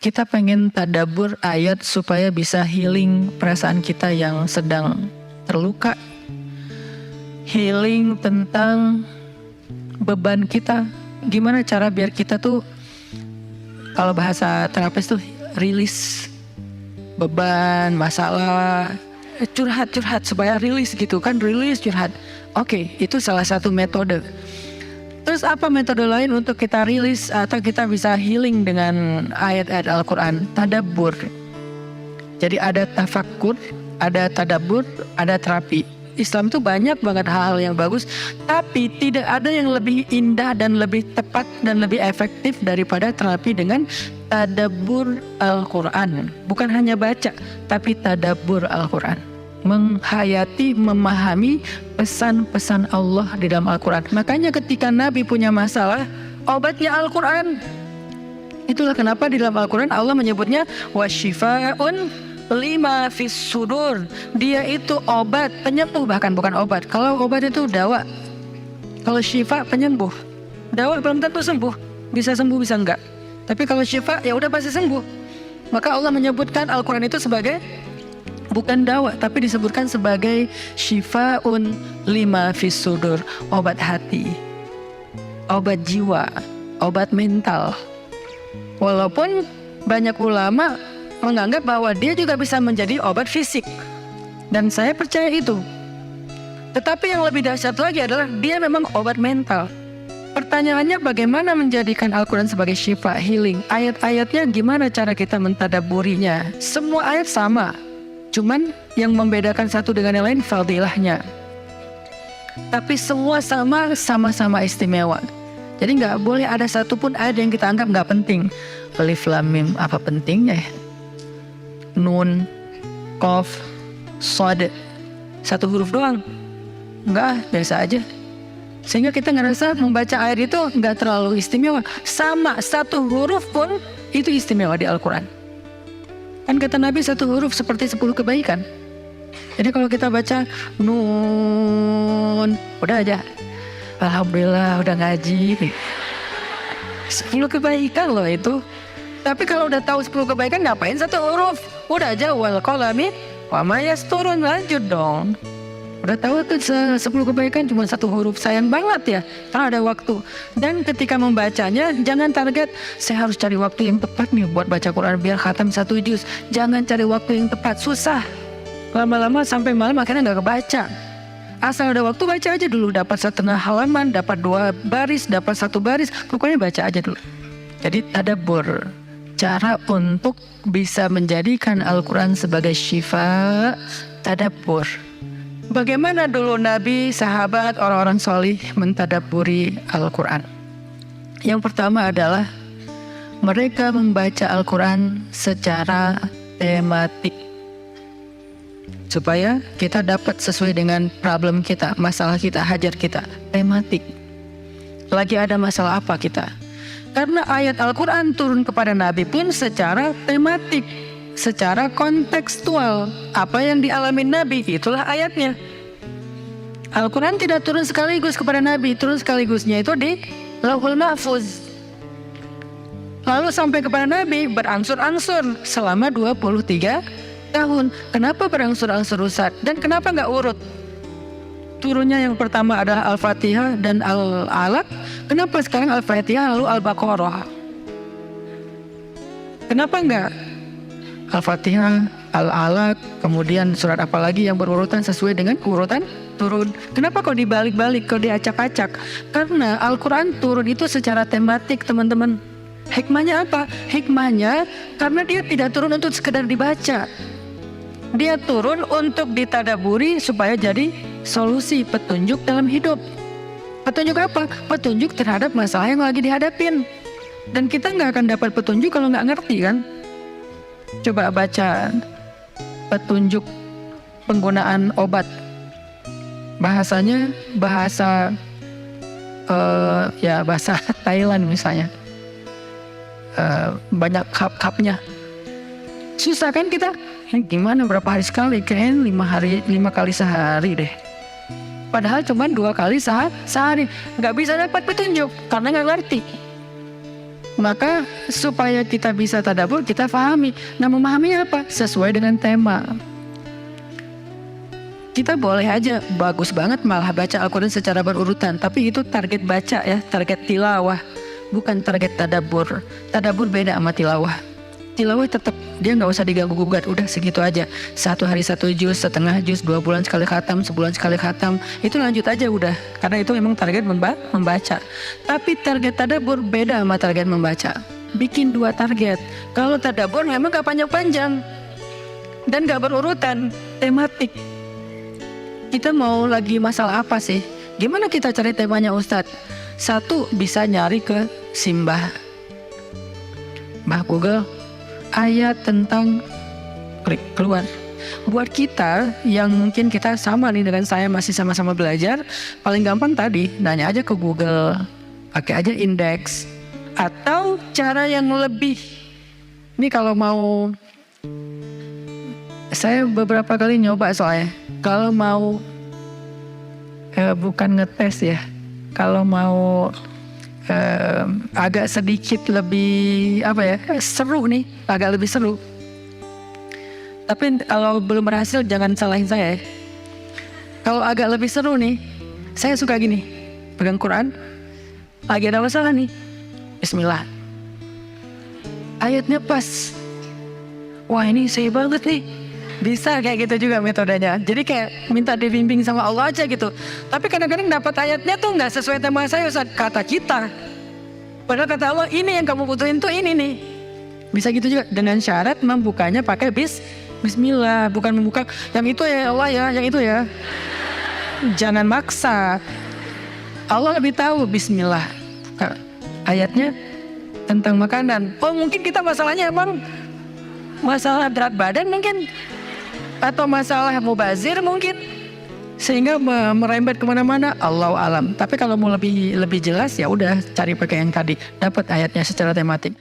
kita pengen tadabbur ayat supaya bisa healing perasaan kita yang sedang terluka, healing tentang beban kita. Gimana cara biar kita tuh, kalau bahasa terapis tuh rilis beban, masalah, curhat supaya rilis gitu kan, rilis curhat. Oke, itu salah satu metode. Terus apa metode lain untuk kita rilis atau kita bisa healing dengan ayat-ayat Al-Quran? Tadabbur. Jadi ada tafakkur, ada tadabbur, ada terapi. Islam itu banyak banget hal-hal yang bagus, tapi tidak ada yang lebih indah dan lebih tepat dan lebih efektif daripada terapi dengan tadabbur Al-Quran. Bukan hanya baca, tapi tadabbur Al-Quran. Menghayati, memahami pesan-pesan Allah di dalam Al-Quran. Makanya ketika Nabi punya masalah, obatnya Al-Quran. Itulah kenapa di dalam Al-Quran Allah menyebutnya wasyifa'un lima fis sudur. Dia itu obat, penyembuh, bahkan bukan obat. Kalau obat itu dawa, kalau syifa penyembuh. Dawa belum tentu sembuh, bisa sembuh bisa enggak. Tapi kalau syifa ya udah pasti sembuh. Maka Allah menyebutkan Al-Quran itu sebagai bukan dawa, tapi disebutkan sebagai syifaun lima fis sudur, obat hati, obat jiwa, obat mental. Walaupun banyak ulama menganggap bahwa dia juga bisa menjadi obat fisik, dan saya percaya itu. Tetapi yang lebih dahsyat lagi adalah dia memang obat mental. Pertanyaannya, bagaimana menjadikan Al-Quran sebagai syifa, healing? Ayat-ayatnya gimana cara kita mentadabburinya? Semua ayat sama, cuman yang membedakan satu dengan yang lain fadilahnya. Tapi semua sama-sama istimewa. Jadi nggak boleh ada satupun ayat yang kita anggap nggak penting. Alif Lam Mim, apa pentingnya ya? Nun, Qaf, Shad, satu huruf doang. Enggak, biasa aja. Sehingga kita ngerasa membaca ayat itu nggak terlalu istimewa. Sama, satu huruf pun itu istimewa di Al-Quran. Kan kata Nabi satu huruf seperti 10 kebaikan. Jadi kalau kita baca Nun, udah aja, alhamdulillah udah ngaji. 10 kebaikan loh itu. Tapi kalau udah tahu 10 kebaikan, ngapain satu huruf? Udah aja wal qalami wa ma yasturun, lanjut dong. Udah tahu tuh 10 kebaikan cuma satu huruf, sayang banget ya kalau ada waktu. Dan ketika membacanya jangan target saya harus cari waktu yang tepat nih buat baca Quran biar khatam 1 juz. Jangan cari waktu yang tepat, susah. Lama-lama sampai malam akhirnya nggak kebaca. Asal ada waktu baca aja dulu, dapat setengah halaman, dapat 2 baris, dapat 1 baris, pokoknya baca aja dulu. Jadi tadabbur, cara untuk bisa menjadikan Al-Quran sebagai syifa, tadabbur. Bagaimana dulu Nabi, sahabat, orang-orang solih mentadabburi Al-Quran? Yang pertama adalah mereka membaca Al-Quran secara tematik, supaya kita dapat sesuai dengan problem kita, masalah kita, hajat kita. Tematik. Lagi ada masalah apa kita? Karena ayat Al-Quran turun kepada Nabi pun secara tematik, secara kontekstual. Apa yang dialami Nabi, itulah ayatnya. Al-Quran tidak turun sekaligus kepada Nabi, turun sekaligusnya itu di Lauhul Mahfuz. Lalu sampai kepada Nabi berangsur-angsur selama 23 tahun. Kenapa berangsur-angsur, Ustaz? Dan kenapa nggak urut? Turunnya yang pertama adalah Al-Fatihah dan Al-Alaq. Kenapa sekarang Al-Fatihah lalu Al-Baqarah? Kenapa enggak Al-Fatihah, Al-Alaq, kemudian surat apa lagi yang berurutan sesuai dengan urutan turun? Kenapa kok dibalik-balik, kok diacak-acak? Karena Al-Quran turun itu secara tematik, teman-teman. Hikmahnya apa? Hikmahnya karena dia tidak turun untuk sekedar dibaca. Dia turun untuk ditadaburi supaya jadi solusi, petunjuk dalam hidup. Petunjuk apa? Petunjuk terhadap masalah yang lagi dihadapin. Dan kita nggak akan dapat petunjuk kalau nggak ngerti kan? Coba baca petunjuk penggunaan obat. Bahasanya bahasa bahasa Thailand misalnya. Banyak kap-kapnya. Susah kan kita? Gimana berapa hari sekali? Kayaknya 5 kali sehari deh. Padahal cuma 2 kali sehari. Nggak bisa dapat petunjuk karena nggak ngerti. Maka supaya kita bisa tadabbur, kita pahami. Nah, memahami apa? Sesuai dengan tema. Kita boleh aja bagus banget malah baca Al-Quran secara berurutan, tapi itu target baca ya, target tilawah, bukan target tadabbur. Tadabbur beda sama tilawah. Tilawah tetap dia nggak usah diganggu gugat, udah segitu aja. 1 hari 1 juz, setengah juz, 2 bulan sekali khatam, sebulan sekali khatam, itu lanjut aja udah. Karena itu memang target membaca. Tapi target tadabbur beda sama target membaca. Bikin 2 target. Kalau tadabbur memang gak panjang-panjang dan gak berurutan, tematik. Kita mau lagi masalah apa sih? Gimana kita cari temanya Ustadz? 1, bisa nyari ke Simbah Google, ayat tentang, klik keluar. Buat kita yang mungkin kita sama nih dengan saya, masih sama-sama belajar, paling gampang tadi nanya aja ke Google, pakai aja indeks. Atau cara yang lebih, ini kalau mau, saya beberapa kali nyoba soalnya, kalau mau bukan ngetes ya, kalau mau agak sedikit lebih seru nih, agak lebih seru. Tapi kalau belum berhasil jangan salahin saya ya. Kalau agak lebih seru nih, saya suka gini, pegang Quran, lagi ada masalah nih, Bismillah, ayatnya pas, wah ini saya banget nih. Bisa kayak gitu juga metodenya. Jadi kayak minta dibimbing sama Allah aja gitu. Tapi kadang-kadang dapat ayatnya tuh nggak sesuai tema saya, Ustaz, kata kita. Padahal kata Allah, ini yang kamu butuhin tuh ini nih. Bisa gitu juga dengan syarat membukanya pakai Bismillah, bukan membuka yang itu ya Allah ya, yang itu ya. Jangan maksa. Allah lebih tahu. Bismillah. Ayatnya tentang makanan. Oh mungkin kita masalahnya emang masalah berat badan mungkin, atau masalah mubazir mungkin, sehingga merembet kemana-mana. Allahu alam. Tapi kalau mau lebih jelas ya udah cari pakai yang tadi, dapat ayatnya secara tematik.